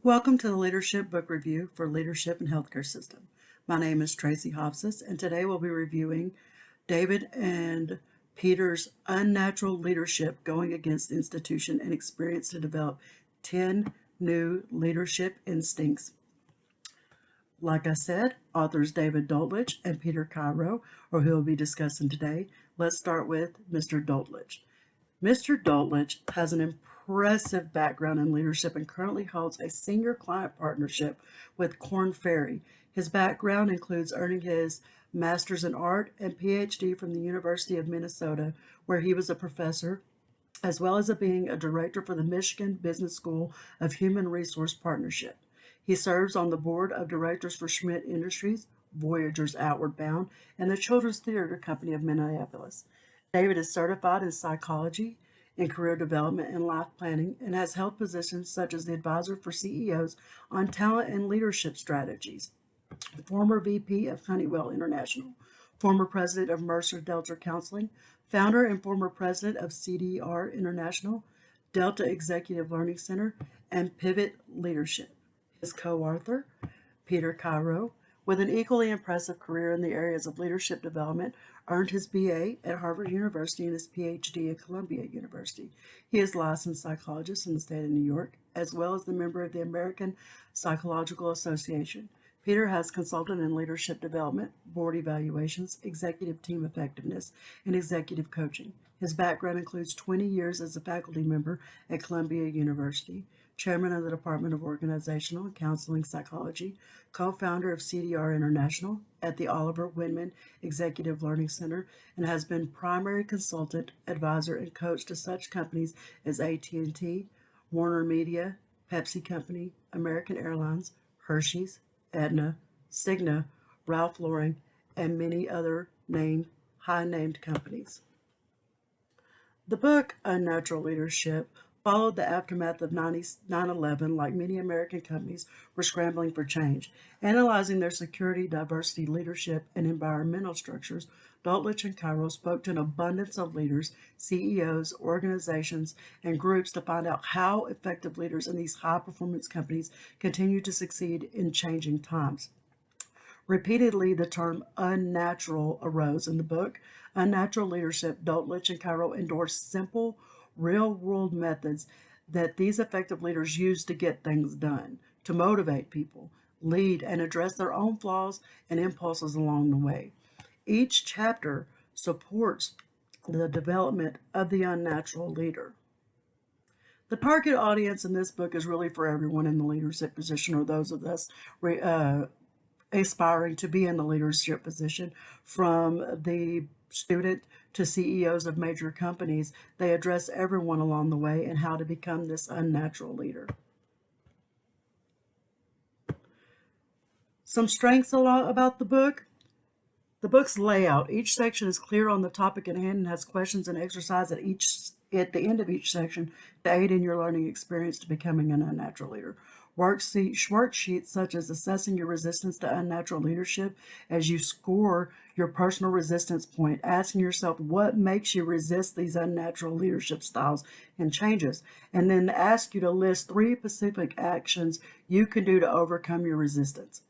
Welcome to the Leadership Book Review for Leadership and Healthcare System. My name is Tracy Hofsis, and today we'll be reviewing David and Peter's Unnatural Leadership Going Against the Institution and Experience to Develop 10 New Leadership Instincts. Like I said, authors David Doltich and Peter Cairo are who we'll be discussing today. Let's start with Mr. Doltich. Mr. Doltich has an impressive background in leadership and currently holds a senior client partnership with Korn Ferry. His background includes earning his master's in art and PhD from the University of Minnesota, where he was a professor, as well as being a director for the Michigan Business School of Human Resource Partnership. He serves on the board of directors for Schmidt Industries, Voyagers Outward Bound, and the Children's Theater Company of Minneapolis. David is certified in psychology, in career development and life planning, and has held positions such as the advisor for CEOs on talent and leadership strategies, former VP of Honeywell International, former president of Mercer Delta Counseling, founder and former president of CDR International, Delta Executive Learning Center, and Pivot Leadership. His co-author, Peter Cairo, with an equally impressive career in the areas of leadership development, earned his BA at Harvard University and his PhD at Columbia University. He is a licensed psychologist in the state of New York, as well as the member of the American Psychological Association. Peter has consulted in leadership development, board evaluations, executive team effectiveness, and executive coaching. His background includes 20 years as a faculty member at Columbia University, chairman of the Department of Organizational and Counseling Psychology, co-founder of CDR International at the Oliver Wyndman Executive Learning Center, and has been primary consultant, advisor, and coach to such companies as AT&T, Warner Media, Pepsi Company, American Airlines, Hershey's, Aetna, Cigna, Ralph Lauren, and many other high-named companies. The book, Unnatural Leadership, followed the aftermath of 9/11, like many American companies were scrambling for change. Analyzing their security, diversity, leadership, and environmental structures, Doltich and Cairo spoke to an abundance of leaders, CEOs, organizations, and groups to find out how effective leaders in these high-performance companies continue to succeed in changing times. Repeatedly, the term unnatural arose in the book. Unnatural Leadership, Doltich and Cairo endorsed simple, real-world methods that these effective leaders use to get things done, to motivate people, lead, and address their own flaws and impulses along the way. Each chapter supports the development of the unnatural leader. The target audience in this book is really for everyone in the leadership position, or those of us aspiring to be in the leadership position, from the student to CEOs of major companies. They address everyone along the way and how to become this unnatural leader. Some strengths about the book. The book's layout. Each section is clear on the topic at hand and has questions and exercise at the end of each section to aid in your learning experience to becoming an unnatural leader. Worksheets such as assessing your resistance to unnatural leadership as you score your personal resistance point, asking yourself what makes you resist these unnatural leadership styles and changes, and then ask you to list 3 specific actions you can do to overcome your resistance.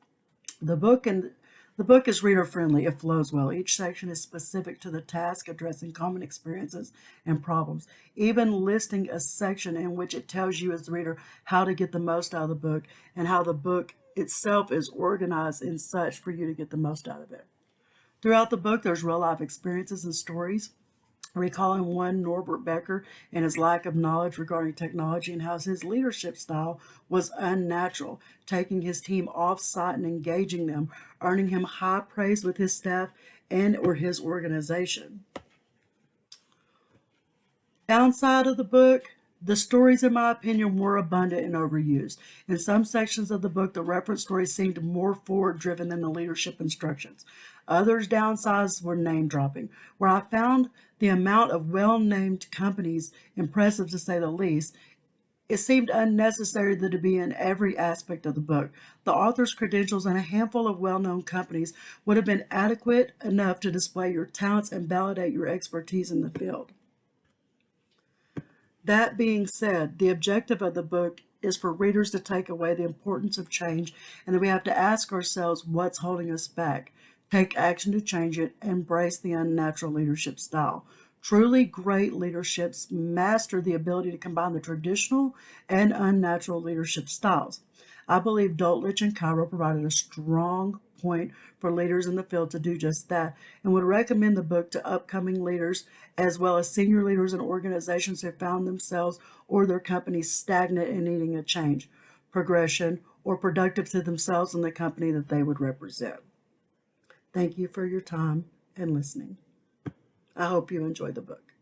The book is reader-friendly. It flows well. Each section is specific to the task, addressing common experiences and problems, even listing a section in which it tells you as the reader how to get the most out of the book and how the book itself is organized in such for you to get the most out of it. Throughout the book, there's real-life experiences and stories, recalling one Norbert Becker and his lack of knowledge regarding technology and how his leadership style was unnatural, taking his team off-site and engaging them, earning him high praise with his staff and or his organization. Downside of the book, the stories, in my opinion, were abundant and overused. In some sections of the book, the reference stories seemed more forward-driven than the leadership instructions. Others' downsides were name-dropping, where I found the amount of well-named companies impressive to say the least. It seemed unnecessary to be in every aspect of the book. The author's credentials and a handful of well-known companies would have been adequate enough to display your talents and validate your expertise in the field. That being said, the objective of the book is for readers to take away the importance of change, and that we have to ask ourselves what's holding us back, take action to change it, embrace the unnatural leadership style. Truly great leaderships master the ability to combine the traditional and unnatural leadership styles. I believe Doltich and Cairo provided a strong point for leaders in the field to do just that, and would recommend the book to upcoming leaders as well as senior leaders in organizations who found themselves or their companies stagnant and needing a change, progression, or productive to themselves and the company that they would represent. Thank you for your time and listening. I hope you enjoy the book.